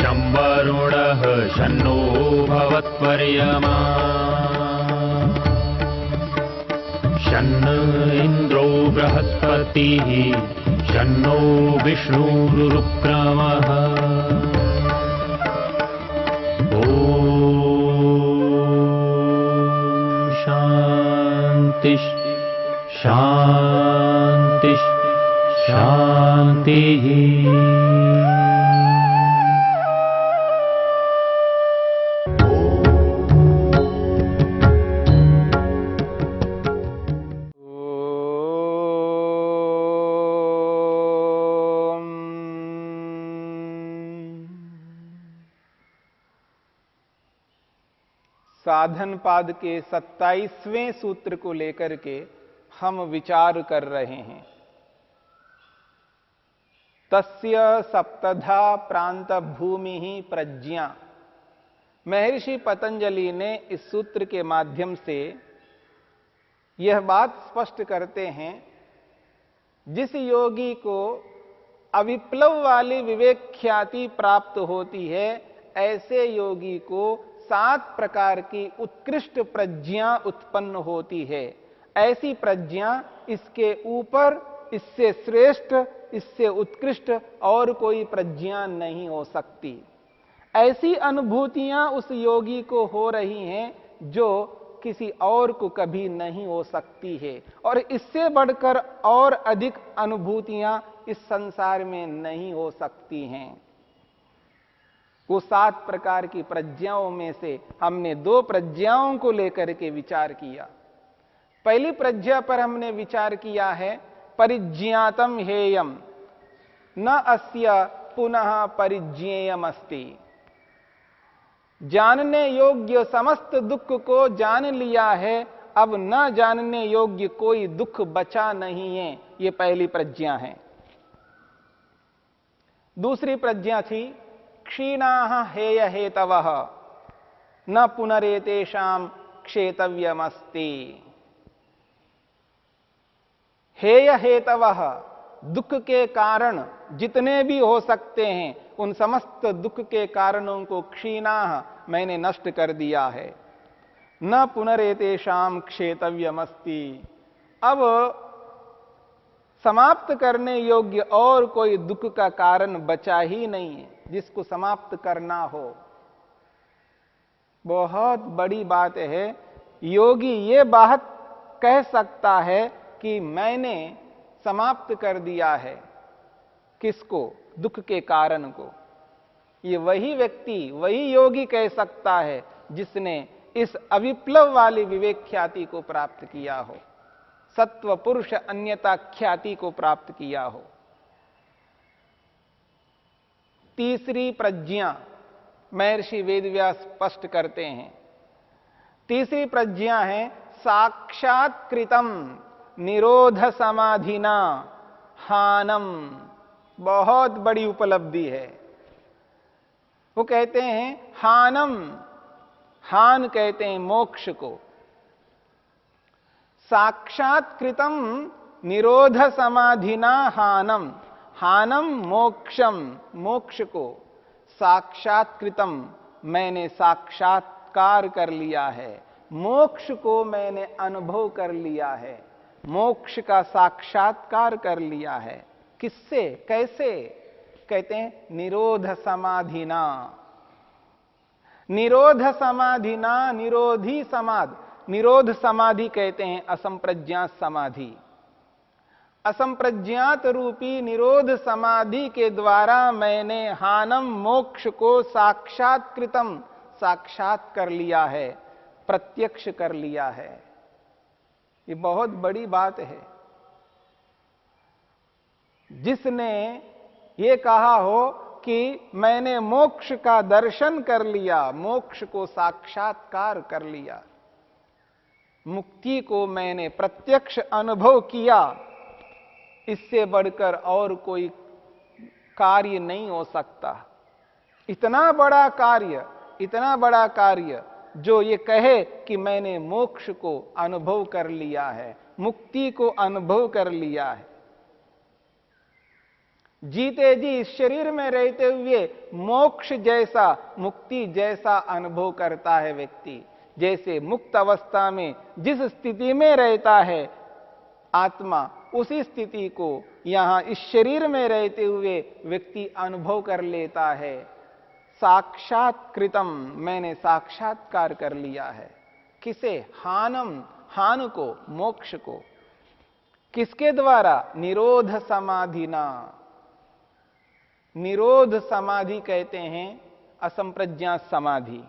शं वरुणः शन्नो भवत्वर्यमा शन्न इन्द्रो बृहस्पतिः शन्नो विष्णुरुक्रमः ॐ शान्ति शान्ति शान्तिः। साधन पाद के 27वें सूत्र को लेकर के हम विचार कर रहे हैं। तस्य सप्तधा प्रांत भूमि ही प्रज्ञा। महर्षि पतंजलि ने इस सूत्र के माध्यम से यह बात स्पष्ट करते हैं, जिस योगी को अविप्लव वाली विवेक ख्याति प्राप्त होती है, ऐसे योगी को 7 प्रकार की उत्कृष्ट प्रज्ञा उत्पन्न होती है। ऐसी प्रज्ञा इसके ऊपर, इससे श्रेष्ठ, इससे उत्कृष्ट और कोई प्रज्ञा नहीं हो सकती। ऐसी अनुभूतियां उस योगी को हो रही हैं जो किसी और को कभी नहीं हो सकती है, और इससे बढ़कर और अधिक अनुभूतियां इस संसार में नहीं हो सकती हैं। वो 7 प्रकार की प्रज्ञाओं में से हमने 2 प्रज्ञाओं को लेकर के विचार किया। पहली प्रज्ञा पर हमने विचार किया है परिज्ञातम हेयम न अस्य पुनः परिज्ञेयम अस्ति। जानने योग्य समस्त दुख को जान लिया है, अब न जानने योग्य कोई दुख बचा नहीं है। ये पहली प्रज्ञा है। दूसरी प्रज्ञा थी क्षीणाः हेय हेतवः न पुनरेतेषां क्षेतव्यमस्ति। हेय हेतवः, दुख के कारण जितने भी हो सकते हैं, उन समस्त दुख के कारणों को क्षीणाः, मैंने नष्ट कर दिया है। न पुनरेतेषां क्षेतव्यमस्ति, अब समाप्त करने योग्य और कोई दुख का कारण बचा ही नहीं है जिसको समाप्त करना हो। बहुत बड़ी बात है। योगी ये बात कह सकता है कि मैंने समाप्त कर दिया है। किसको? दुख के कारण को। ये वही व्यक्ति, वही योगी कह सकता है जिसने इस अविप्लव वाली विवेक ख्याति को प्राप्त किया हो, सत्व पुरुष अन्यता ख्याति को प्राप्त किया हो। तीसरी प्रज्ञा महर्षि वेदव्यास स्पष्ट करते हैं। तीसरी प्रज्ञा है साक्षात्कृतम निरोध समाधिना हानम। बहुत बड़ी उपलब्धि है। वो कहते हैं हानम, हान कहते हैं मोक्ष को। साक्षात्कृतम निरोध समाधिना हानम, हानम मोक्षम, मोक्ष को। साक्षात्कृतम, मैंने साक्षात्कार कर लिया है। मोक्ष को मैंने अनुभव कर लिया है। मोक्ष का साक्षात्कार कर लिया है। किससे? कैसे? कहते हैं निरोध समाधिना। निरोध समाधिना, निरोधी समाधि। निरोध समाधि कहते हैं असंप्रज्ञात समाधि। असंप्रज्ञात रूपी निरोध समाधि के द्वारा मैंने हानम मोक्ष को साक्षात्कृतम, साक्षात कर लिया है, प्रत्यक्ष कर लिया है। ये बहुत बड़ी बात है। जिसने ये कहा हो कि मैंने मोक्ष का दर्शन कर लिया, मोक्ष को साक्षात्कार कर लिया, मुक्ति को मैंने प्रत्यक्ष अनुभव किया, इससे बढ़कर और कोई कार्य नहीं हो सकता। इतना बड़ा कार्य, इतना बड़ा कार्य जो ये कहे कि मैंने मोक्ष को अनुभव कर लिया है, मुक्ति को अनुभव कर लिया है। जीते जी इस शरीर में रहते हुए मोक्ष जैसा, मुक्ति जैसा अनुभव करता है व्यक्ति। जैसे मुक्त अवस्था में जिस स्थिति में रहता है आत्मा, उसी स्थिति को यहां इस शरीर में रहते हुए व्यक्ति अनुभव कर लेता है। साक्षात्कृतम, मैंने साक्षात्कार कर लिया है। किसे? हानम, हान को, मोक्ष को। किसके द्वारा? निरोध समाधिना। निरोध समाधि कहते हैं असंप्रज्ञात समाधि।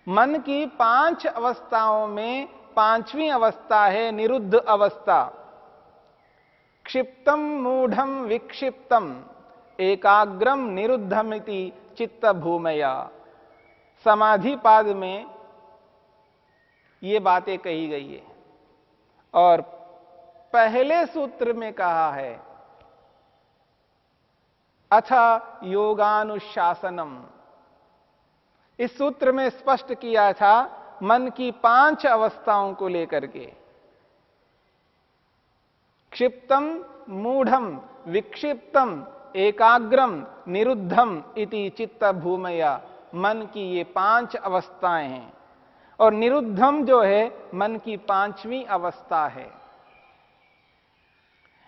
मन की 5 अवस्थाओं में 5वीं अवस्था है निरुद्ध अवस्था। क्षिप्तम मूढ़म विक्षिप्तम एकाग्रम निरुद्धमिति चित्त भूमया। समाधि पाद में ये बातें कही गई है और पहले सूत्र में कहा है अथ योगानुशासनम। इस सूत्र में स्पष्ट किया था मन की 5 अवस्थाओं को लेकर के। क्षिप्तम मूढ़म विक्षिप्तम एकाग्रम निरुद्धम इति चित्त भूमया। मन की ये 5 अवस्थाएं हैं और निरुद्धम जो है मन की 5वीं अवस्था है।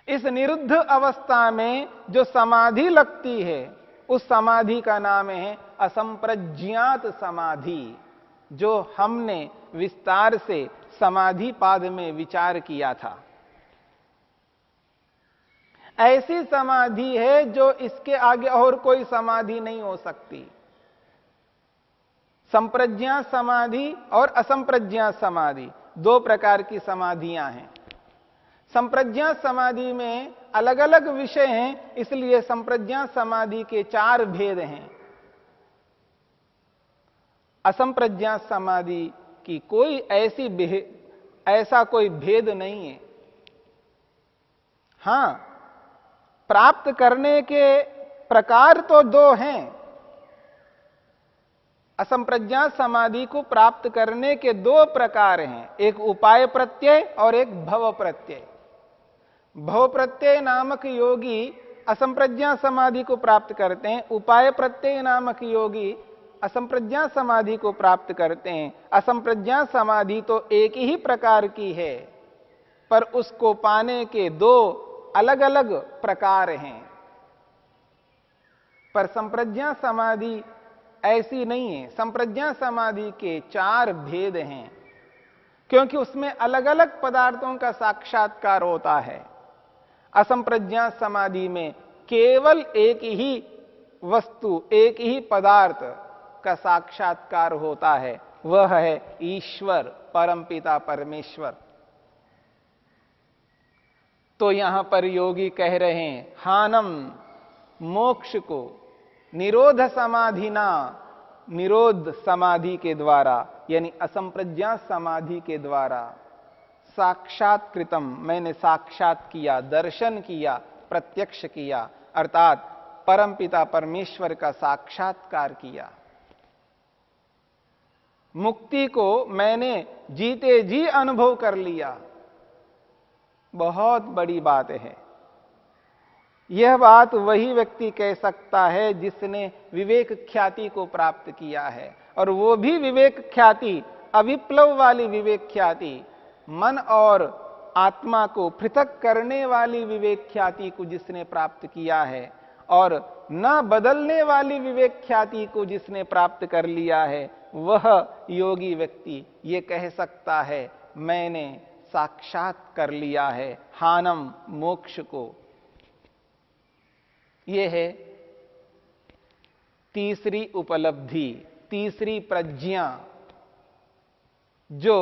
इस निरुद्ध अवस्था में जो समाधि लगती है उस समाधि का नाम है असंप्रज्ञात समाधि, जो हमने विस्तार से समाधि पाद में विचार किया था। ऐसी समाधि है जो इसके आगे और कोई समाधि नहीं हो सकती। संप्रज्ञात समाधि और असंप्रज्ञात समाधि 2 प्रकार की समाधियां हैं। संप्रज्ञात समाधि में अलग अलग विषय हैं, इसलिए संप्रज्ञात समाधि के 4 भेद हैं। असंप्रज्ञात समाधि की कोई ऐसा कोई भेद नहीं है। हां, प्राप्त करने के प्रकार तो 2 हैं। असंप्रज्ञात समाधि को प्राप्त करने के 2 प्रकार हैं, एक उपाय प्रत्यय और एक भव प्रत्यय। भव प्रत्यय नामक योगी असंप्रज्ञात समाधि को प्राप्त करते हैं, उपाय प्रत्यय नामक योगी असंप्रज्ञात समाधि को प्राप्त करते हैं। असंप्रज्ञात समाधि तो एक ही प्रकार की है, पर उसको पाने के 2 अलग अलग प्रकार हैं। पर संप्रज्ञात समाधि ऐसी नहीं है। संप्रज्ञात समाधि के 4 भेद हैं, क्योंकि उसमें अलग अलग पदार्थों का साक्षात्कार होता है। असंप्रज्ञात समाधि में केवल एक ही वस्तु, एक ही पदार्थ का साक्षात्कार होता है, वह है ईश्वर, परमपिता परमेश्वर। तो यहां पर योगी कह रहे हैं हानम, मोक्ष को निरोध समाधिना, निरोध समाधि के द्वारा यानी असंप्रज्ञात समाधि के द्वारा साक्षात्कृतम, मैंने साक्षात किया, दर्शन किया, प्रत्यक्ष किया, अर्थात परमपिता परमेश्वर का साक्षात्कार किया। मुक्ति को मैंने जीते जी अनुभव कर लिया। बहुत बड़ी बात है। यह बात वही व्यक्ति कह सकता है जिसने विवेक ख्याति को प्राप्त किया है, और वो भी विवेक ख्याति, अविप्लव वाली विवेक ख्याति, मन और आत्मा को पृथक करने वाली विवेक ख्याति को जिसने प्राप्त किया है, और न बदलने वाली विवेक ख्याति को जिसने प्राप्त कर लिया है, वह योगी व्यक्ति ये कह सकता है मैंने साक्षात कर लिया है हानम, मोक्ष को। यह है तीसरी उपलब्धि, तीसरी प्रज्ञा जो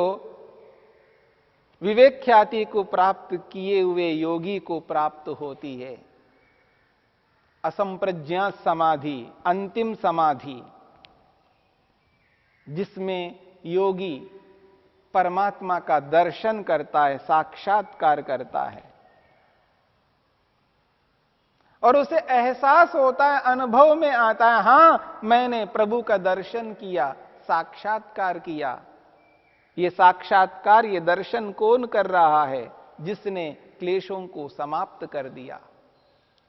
विवेक ख्याति को प्राप्त किए हुए योगी को प्राप्त होती है। असंप्रज्ञात समाधि, अंतिम समाधि, जिसमें योगी परमात्मा का दर्शन करता है, साक्षात्कार करता है, और उसे एहसास होता है, अनुभव में आता है, हां मैंने प्रभु का दर्शन किया, साक्षात्कार किया। ये साक्षात्कार, ये दर्शन कौन कर रहा है? जिसने क्लेशों को समाप्त कर दिया,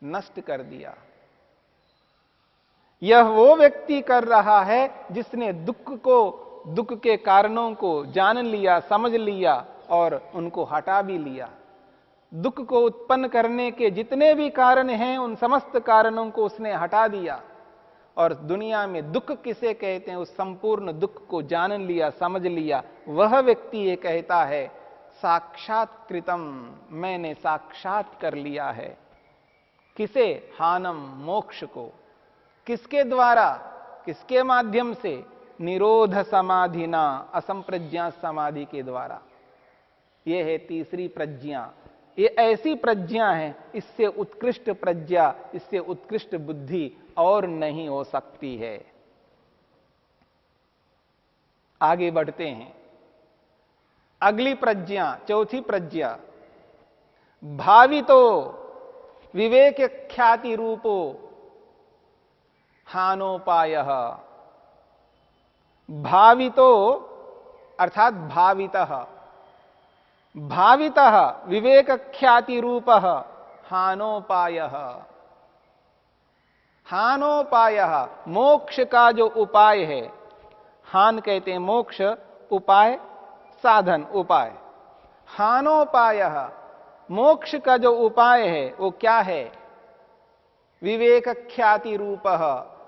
नष्ट कर दिया। यह वो व्यक्ति कर रहा है जिसने दुख के कारणों को जान लिया, समझ लिया और उनको हटा भी लिया। दुख को उत्पन्न करने के जितने भी कारण हैं उन समस्त कारणों को उसने हटा दिया और दुनिया में दुख किसे कहते हैं उस संपूर्ण दुख को जान लिया, समझ लिया। वह व्यक्ति ये कहता है साक्षात्कृतम, मैंने साक्षात कर लिया है। किसे? हानम, मोक्ष को। किसके द्वारा, किसके माध्यम से? निरोध समाधिना, असंप्रज्ञा समाधि के द्वारा। यह है तीसरी प्रज्ञा। ये ऐसी प्रज्ञा है, इससे उत्कृष्ट प्रज्ञा, इससे उत्कृष्ट बुद्धि और नहीं हो सकती है। आगे बढ़ते हैं। अगली प्रज्ञा, चौथी प्रज्ञा, भावितो विवेक ख्याति रूपो हानोपायः। भावितो अर्थात भावितः, भावितः विवेक ख्याति रूपः हानोपायः। हानोपायः मोक्ष का जो उपाय है। हान कहते हैं मोक्ष, उपाय साधन, उपाय। हानोपायः मोक्ष का जो उपाय है वो क्या है? विवेक ख्याति रूपः,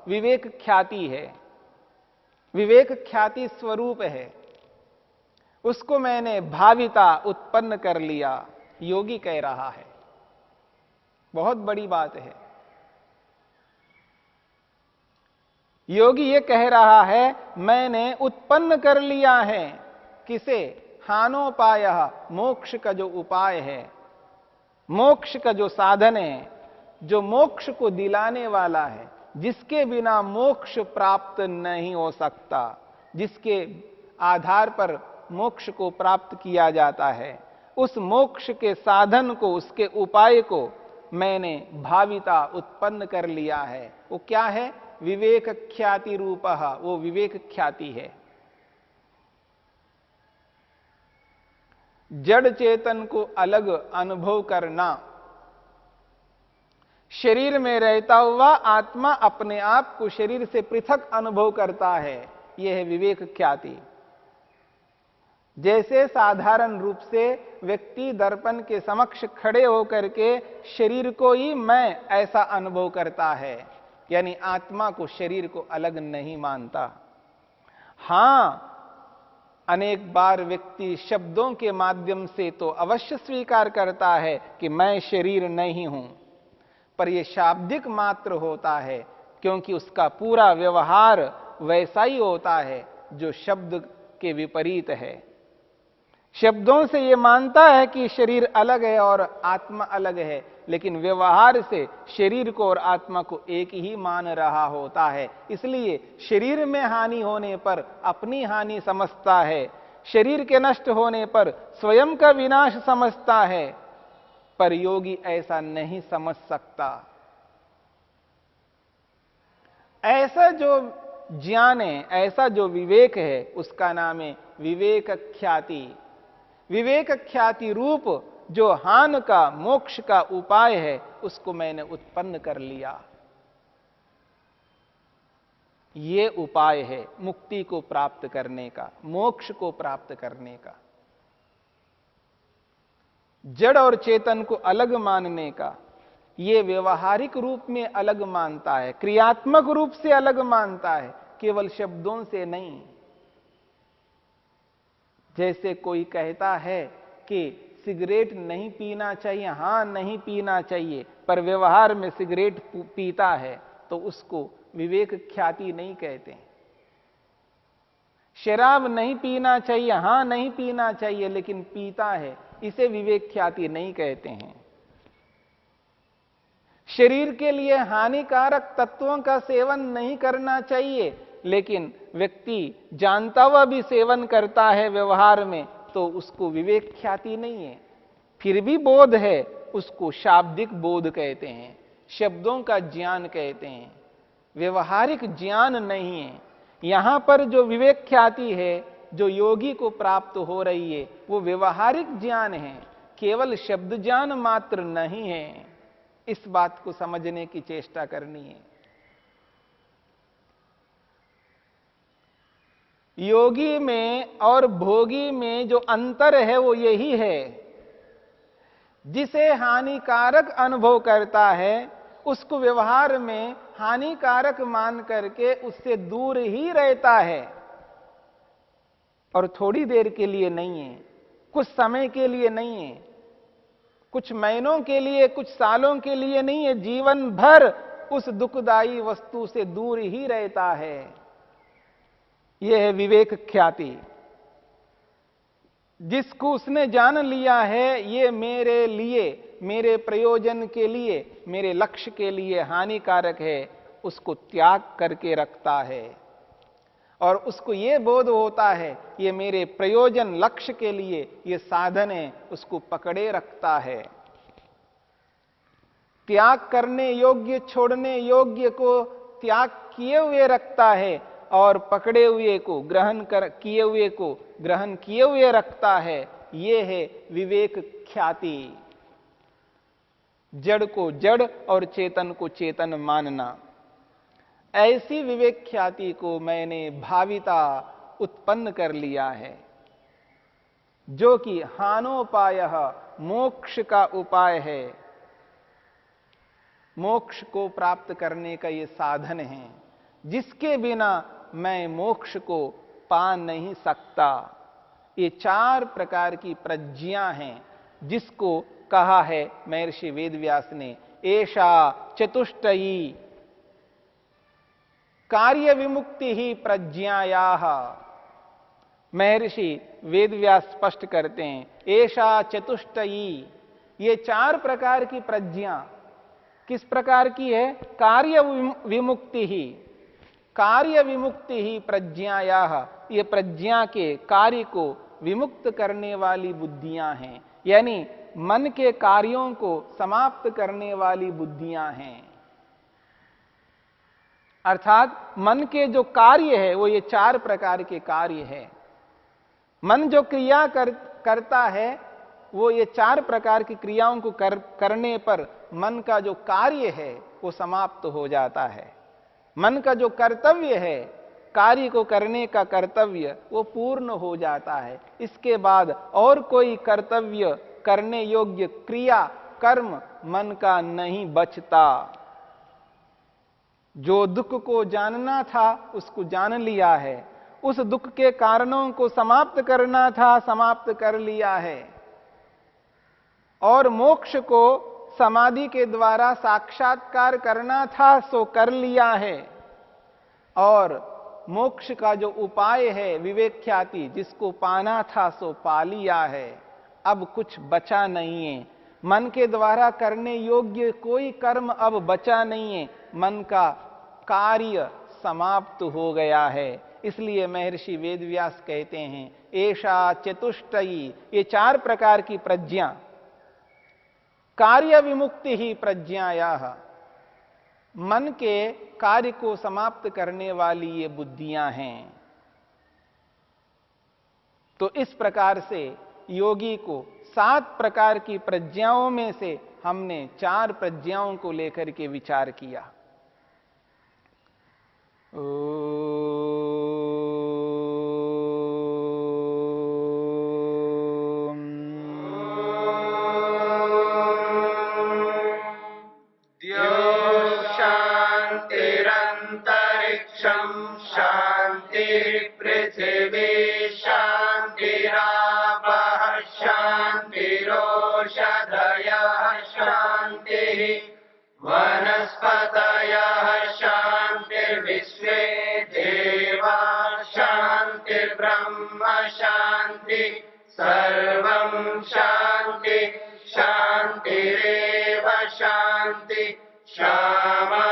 विवेक ख्याति है, विवेक ख्याति स्वरूप है। उसको मैंने भाविता उत्पन्न कर लिया, योगी कह रहा है। बहुत बड़ी बात है। योगी ये कह रहा है मैंने उत्पन्न कर लिया है। किसे? हानोपायः मोक्ष का जो उपाय है, मोक्ष का जो साधन है, जो मोक्ष को दिलाने वाला है, जिसके बिना मोक्ष प्राप्त नहीं हो सकता, जिसके आधार पर मोक्ष को प्राप्त किया जाता है, उस मोक्ष के साधन को, उसके उपाय को मैंने भाविता उत्पन्न कर लिया है। वो क्या है? विवेक ख्याति रूपः, वो विवेक ख्याति है। जड़ चेतन को अलग अनुभव करना। शरीर में रहता हुआ आत्मा अपने आप को शरीर से पृथक अनुभव करता है, यह है विवेक ख्याति। जैसे साधारण रूप से व्यक्ति दर्पण के समक्ष खड़े होकर के शरीर को ही मैं ऐसा अनुभव करता है, यानी आत्मा को, शरीर को अलग नहीं मानता। हां, अनेक बार व्यक्ति शब्दों के माध्यम से तो अवश्य स्वीकार करता है कि मैं शरीर नहीं हूं, पर यह शाब्दिक मात्र होता है, क्योंकि उसका पूरा व्यवहार वैसा ही होता है जो शब्द के विपरीत है। शब्दों से यह मानता है कि शरीर अलग है और आत्मा अलग है, लेकिन व्यवहार से शरीर को और आत्मा को एक ही मान रहा होता है। इसलिए शरीर में हानि होने पर अपनी हानि समझता है, शरीर के नष्ट होने पर स्वयं का विनाश समझता है, पर योगी ऐसा नहीं समझ सकता। ऐसा जो ज्ञान है, ऐसा जो विवेक है, उसका नाम है विवेक ख्याति। विवेक ख्याति रूप जो हान का, मोक्ष का उपाय है, उसको मैंने उत्पन्न कर लिया। ये उपाय है मुक्ति को प्राप्त करने का, मोक्ष को प्राप्त करने का। जड़ और चेतन को अलग मानने का, ये व्यवहारिक रूप में अलग मानता है, क्रियात्मक रूप से अलग मानता है, केवल शब्दों से नहीं। जैसे कोई कहता है कि सिगरेट नहीं पीना चाहिए, हां नहीं पीना चाहिए, पर व्यवहार में सिगरेट पीता है, तो उसको विवेक ख्याति नहीं कहते। शराब नहीं पीना चाहिए, हां नहीं पीना चाहिए, लेकिन पीता है, इसे विवेक ख्याति नहीं कहते हैं। शरीर के लिए हानिकारक तत्वों का सेवन नहीं करना चाहिए, लेकिन व्यक्ति जानता हुआ भी सेवन करता है व्यवहार में, तो उसको विवेक ख्याति नहीं है। फिर भी बोध है, उसको शाब्दिक बोध कहते हैं, शब्दों का ज्ञान कहते हैं, व्यवहारिक ज्ञान नहीं है। यहां पर जो विवेक ख्याति है, जो योगी को प्राप्त हो रही है, वो व्यवहारिक ज्ञान है, केवल शब्द ज्ञान मात्र नहीं है। इस बात को समझने की चेष्टा करनी है। योगी में और भोगी में जो अंतर है वो यही है, जिसे हानिकारक अनुभव करता है उसको व्यवहार में हानिकारक मान करके उससे दूर ही रहता है, और थोड़ी देर के लिए नहीं है, कुछ समय के लिए नहीं है, कुछ महीनों के लिए, कुछ सालों के लिए नहीं है, जीवन भर उस दुखदाई वस्तु से दूर ही रहता है। यह है विवेक ख्याति। जिसको उसने जान लिया है ये मेरे लिए, मेरे प्रयोजन के लिए, मेरे लक्ष्य के लिए हानिकारक है, उसको त्याग करके रखता है। और उसको ये बोध होता है ये मेरे प्रयोजन लक्ष्य के लिए ये साधन है, उसको पकड़े रखता है। त्याग करने योग्य, छोड़ने योग्य को त्याग किए हुए रखता है, और पकड़े हुए को किए हुए को ग्रहण किए हुए रखता है। ये है विवेक ख्याति। जड़ को जड़ और चेतन को चेतन मानना। ऐसी विवेक ख्याति को मैंने भाविता उत्पन्न कर लिया है, जो कि हानोपायः मोक्ष का उपाय है। मोक्ष को प्राप्त करने का ये साधन है, जिसके बिना मैं मोक्ष को पा नहीं सकता। ये 4 प्रकार की प्रज्ञा हैं, जिसको कहा है महर्षि वेदव्यास ने, एषा चतुष्टयी कार्य विमुक्ति ही प्रज्ञायाः। महर्षि वेदव्यास स्पष्ट करते हैं, एषा चतुष्टयी, ये 4 प्रकार की प्रज्ञा किस प्रकार की है? कार्य विमुक्ति ही, कार्य विमुक्ति ही प्रज्ञायाः। ये प्रज्ञा के कार्य को विमुक्त करने वाली बुद्धियां हैं, यानी मन के कार्यों को समाप्त करने वाली बुद्धियां हैं। अर्थात मन के जो कार्य है वो ये 4 प्रकार के कार्य है। मन जो क्रिया करता है वो ये 4 प्रकार की क्रियाओं को करने पर मन का जो कार्य है वो समाप्त हो जाता है। मन का जो कर्तव्य है, कार्य को करने का कर्तव्य, वो पूर्ण हो जाता है। इसके बाद और कोई कर्तव्य करने योग्य क्रिया कर्म मन का नहीं बचता। जो दुख को जानना था उसको जान लिया है, उस दुख के कारणों को समाप्त करना था समाप्त कर लिया है, और मोक्ष को समाधि के द्वारा साक्षात्कार करना था सो कर लिया है, और मोक्ष का जो उपाय है विवेक ख्याति, जिसको पाना था सो पा लिया है। अब कुछ बचा नहीं है, मन के द्वारा करने योग्य कोई कर्म अब बचा नहीं है, मन का कार्य समाप्त हो गया है। इसलिए महर्षि वेदव्यास कहते हैं, एषा चतुष्टयी, ये 4 प्रकार की प्रज्ञा, कार्य विमुक्ति ही प्रज्ञायाः, मन के कार्य को समाप्त करने वाली ये बुद्धियां हैं। तो इस प्रकार से योगी को 7 प्रकार की प्रज्ञाओं में से हमने 4 प्रज्ञाओं को लेकर के विचार किया। पृथिवी शान्तिरापः शान्तिरोषधयः शान्तिः वनस्पतयः शान्तिर्विश्वे देवा शान्तिर्ब्रह्म शान्ति सर्वं शान्ति शान्तिरेव शान्ति श्यामा